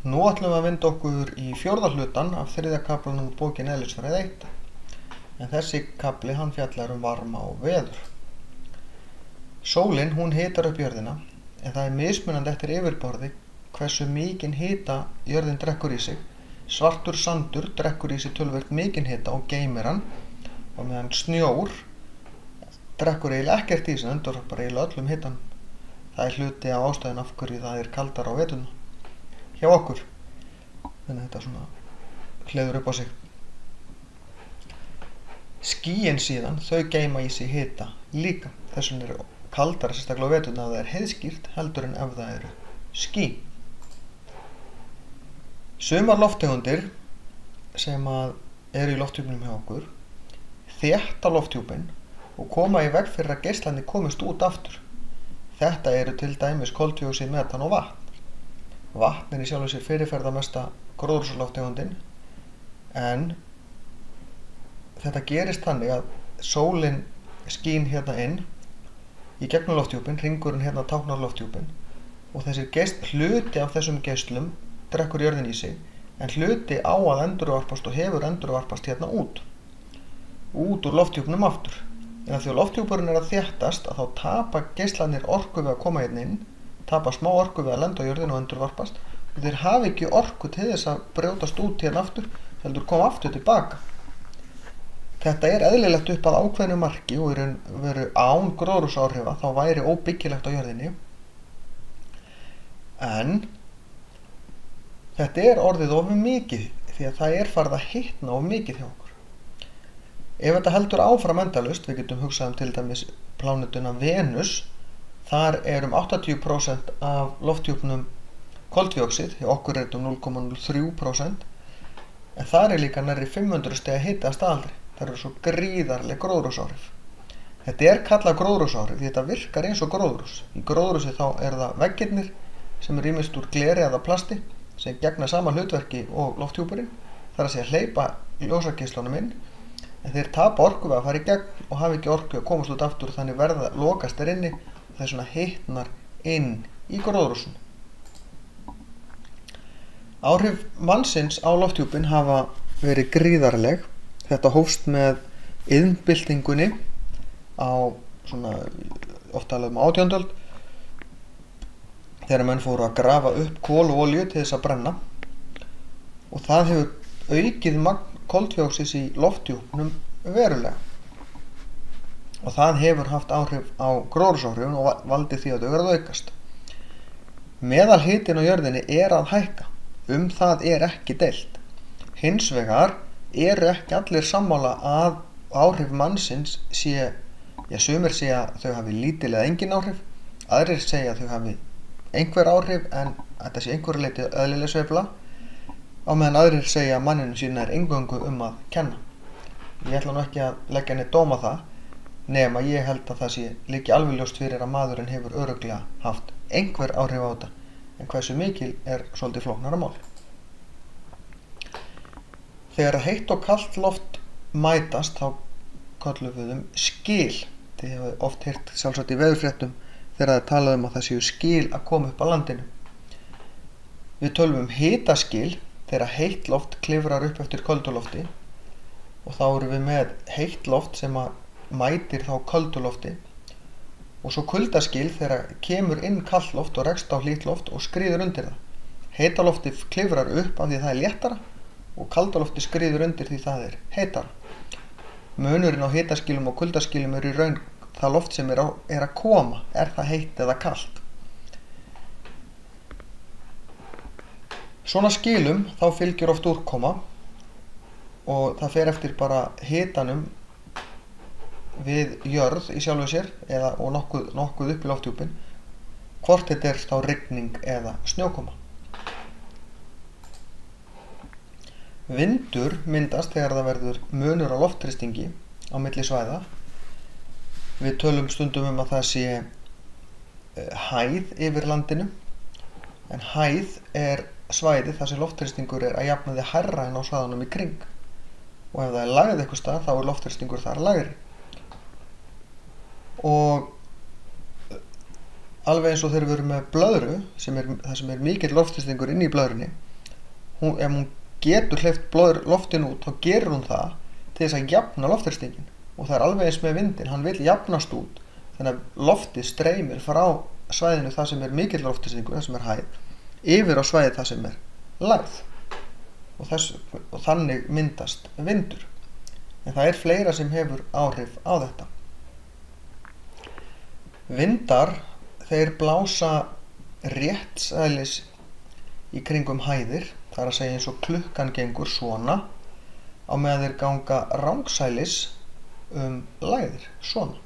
Nú ætlum við að vinda okkur í fjórða hlutann af þriðja kaflanum úr bókinni Eðlisfræði 1. En þessi kafli hann fjallar varma og veður. Sólin hún hitar upp jörðina, en það er mismunandi eftir yfirborði hversu mikinn hita jörðin drekkur í sig. Svartur sandur drekkur í sig töluvert mikinn hita og geymir hann, og meðan snjór drekkur eiginlega ekkert í sig, endur bara eiginlega öllum hitanum. Það er hluti af ástæðan af hverju það er kaldara á veturna hjá okkur. Þannig að þetta svona hleður upp á sig. Skýin síðan, þau geyma í sig hita líka. Þess vegna eru kaldara sérstaklega á veturna ef það er heiðskýrt heldur en ef það eru ský. Sumar lofttegundir sem eru í lofthjúpnum hjá okkur þétta lofthjúpinn og koma í veg fyrir að geislarnir komist út aftur. Þetta eru til dæmis koltvíoxíð, metan og vatn. Vatn er í sjálfu sér fyrirferðamesta gróðurhúsalofttegundin, en þetta gerist þannig að sólin skín hérna inn í gegnum lofthjúpinn, hringurinn hérna táknar lofthjúpinn, og hluti af þessum geislum drekkur jörðin í sig, en hluti á að endurvarpast og hefur endurvarpast hérna út úr lofthjúpnum aftur. En að því að lofthjúpurinn er að þéttast að þá tapa geislarnir orku við að koma hérna inn, tapa smá orku við að lenda á jörðinu og endurvarpast, og þeir hafa ekki orku til þess að brjótast út hérna aftur, heldur koma aftur tilbaka. Þetta er eðlilegt upp að ákveðnu marki og veru án gróðurhúsaáhrifa þá væri óbyggilegt á jörðinni, en þetta er orðið of mikið því að það er farið að hitna of mikið hjá okkur. Ef þetta heldur áfram endalaust, við getum hugsað til dæmis plánetuna Venus, þar er 80% af lofthjúpnum koltvíoxíð, hjá okkur er 0,03%, en þar er líka nærri 500 stiga hiti að staðaldri. Það eru svo gríðarleg gróðurhúsaáhrif. Þetta er kallað gróðurhúsaáhrif því þetta virkar eins og gróðurhús. Í gróðurhúsi þá er það veggirnir sem er ýmist úr gleri eða plasti sem gegna sama hlutverki og lofthjúpurinn, þar að segja hleypa ljósageislunum inn, en þeir tapa orku við að fara í gegn og hafa ekki orku að komast út aftur, þannig verða lokast inni og það er svona hitnar inn í gróðurhúsinu. Áhrif mannsins á lofthjúpinn hafa verið gríðarleg. Þetta hófst með iðnbyltingunni á svona oft talað 18. öld, þegar menn fóru að grafa upp kol og olíu til þess að brenna, og það hefur aukið magn koltvíoxíðs í lofthjúpnum verulega, og það hefur haft áhrif á gróðurhúsaáhrifin og valdið því að þau verða að aukast. Meðalhitinn á jörðinni er að hækka, það er ekki deilt. Hins vegar eru ekki allir sammála að áhrif mannsins sé, sumir segja að þau hafi lítil eða engin áhrif, aðrir segja að þau hafi einhver áhrif en þetta sé einhverju leyti eðlileg sveifla, á meðan aðrir segja að manninu sína er eingöngu að kenna. Ég ætla nú ekki að leggja neitt dóm á það, nema ég held að það sé líki alveg ljóst fyrir að maðurinn hefur örugglega haft einhver áhrif á þetta, en hversu mikil er svolítið flóknara mál. Þegar heitt og kalt loft mætast þá köllum við skil. Þið hefur oft heyrt sjálfsagt í veðurfréttum þegar það er talað að það séu skil að koma upp á landinu. Við tölum hitaskil þegar heitt loft klifrar upp eftir köldu lofti, og þá erum við með heitt loft sem mætir þá köldu lofti, og svo kuldaskil þegar kemur inn kalt loft og rekst á hlýtt loft og skríður undir það. Heita lofti klifrar upp af því það er léttara og kalda lofti skríður undir því það er heitara. Munurinn á hitaskilum og kuldaskilum er í raun það loft sem er að koma, er það heitt eða kalt. Svona skilum þá fylgir oft úrkoma og það fer eftir bara hitanum við jörð í sjálfu sér og nokkuð upp í lofthjúpinn, hvort þetta er þá rigning eða snjókoma. Vindur myndast þegar það verður munur á loftþrýstingi á milli svæða. Við tölum stundum að það sé hæð yfir landinu, en hæð er svæði þar sem loftþrýstingur er að jafnaði hærra en á svæðunum í kring, og ef það er lægð eitthvað stað þá er loftþrýstingur þar lægri. Og alveg eins og þegar við erum með blöðru, það sem er mikill loftþrýstingur inn í blöðrunni, ef hún getur hleypt loftinu út, þá gerir hún það til þess að jafna loftþrýstinginn. Og það er alveg eins með vindinn, hann vill jafnast út, þannig að loftið streymir frá svæðinu það sem er mikill loftþrýstingur, það sem er hæð, yfir á svæðið það sem er lægð. Og þannig myndast vindur. En það er fleira sem hefur áhrif á þetta. Vindar, þeir blása réttsælis í kringum hæðir, það er að segja eins og klukkan gengur svona, á meðan þeir ganga rangsælis lægðir, svona.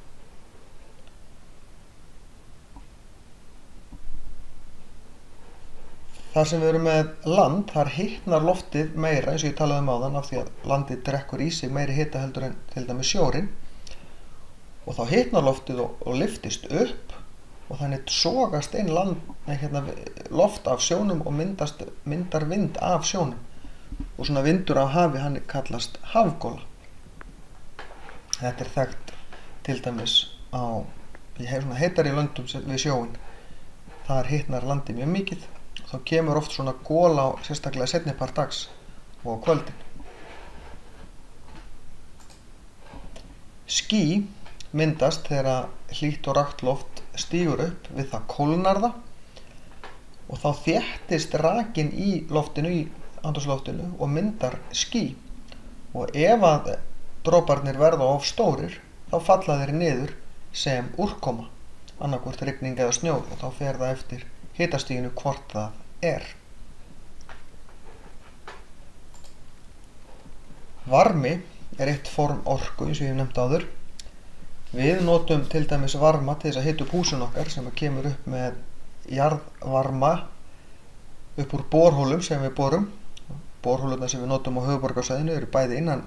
Þar sem við erum með land, þar hitnar loftið meira, eins og ég talaði áðan, af því að landið drekkur í sig meiri hita heldur en til dæmis sjórinn. Og þá hitnar loftið og lyftist upp og þannig sogast inn loft af sjónum og myndar vind af sjónum. Og svona vindur á hafi, hann kallast hafgola. Þetta er þekkt til dæmis í heitari löndum við sjóinn. Þar hitnar landið mjög mikið. Þá kemur oft svona gola sérstaklega seinnipart dags og á kvöldin. Ský myndast þegar hlýtt og rakt loft stígur upp, við það kólnar það og þá þéttist rakinn í loftinu, í andrúmsloftinu og myndar ský. Og ef að droparnir verða of stórir, þá falla þeir niður sem úrkoma, annaðhvort rigning eða snjór, og þá fer það eftir hitastiginu hvort það er. Varmi er eitt form orku, eins og ég hef nefnt áður. Við notum til dæmis varma til þess að hita upp húsin okkar sem kemur upp með jarðvarma upp úr borholum sem við borum. Borholurnar sem við notum á höfuðborgarsvæðinu eru bæði innan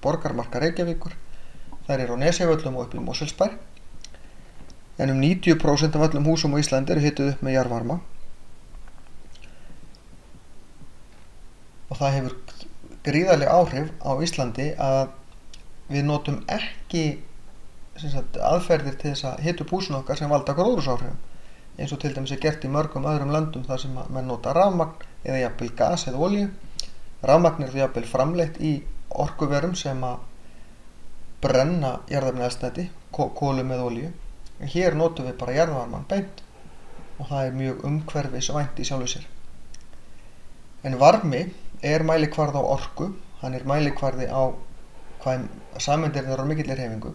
borgarmarka Reykjavíkur. Þær eru á Nesjavöllum og upp í Mosfellsbæ. En 90% af öllum húsum á Íslandi eru hituð upp með jarðvarma. Og það hefur gríðarleg áhrif á Íslandi að við notum ekki aðferðir til þess að hita upp húsin okkar sem valda gróðurhúsaáhrifum. Eins og til dæmis er gert í mörgum öðrum löndum þar sem menn nota rafmagn eða jafnvel gas eða olíu. Rafmagn er því jafnvel framleitt í orkuverum sem að brenna jarðefnaeldsneyti, kolum eða olíu. En hér notum við bara jarðvarmann beint og það er mjög umhverfisvænt í sjálfu sér. En varmi er mælikvarði á orku, hann er mælikvarði á hvað sameindirnar eru á mikilli hreyfingu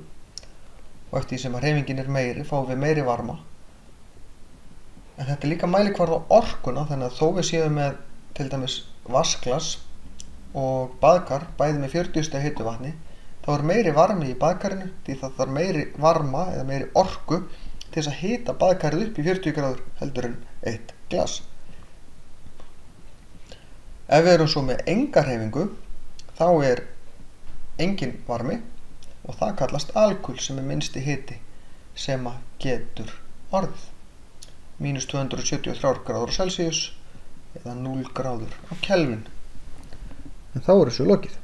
og eftir því sem að hreyfingin er meiri fáum við meiri varma. En þetta er líka mælikvarði á orkuna, þannig að þó við séum með til dæmis vatnsglas og baðkar bæði með 40 stiga hituvatni, þá er meiri varmi í baðkarinu því það þarf meiri varma eða meiri orku til þess að hita baðkarið upp í 40 gráður heldur en eitt glas. Ef við erum svo með enga hreyfingu, þá er engin varmi og það kallast alkul sem er minnsti hiti sem að getur orðið. Mínus 273 gráður á Celsius eða 0 gráður á Kelvin. En þá er þessu lokið.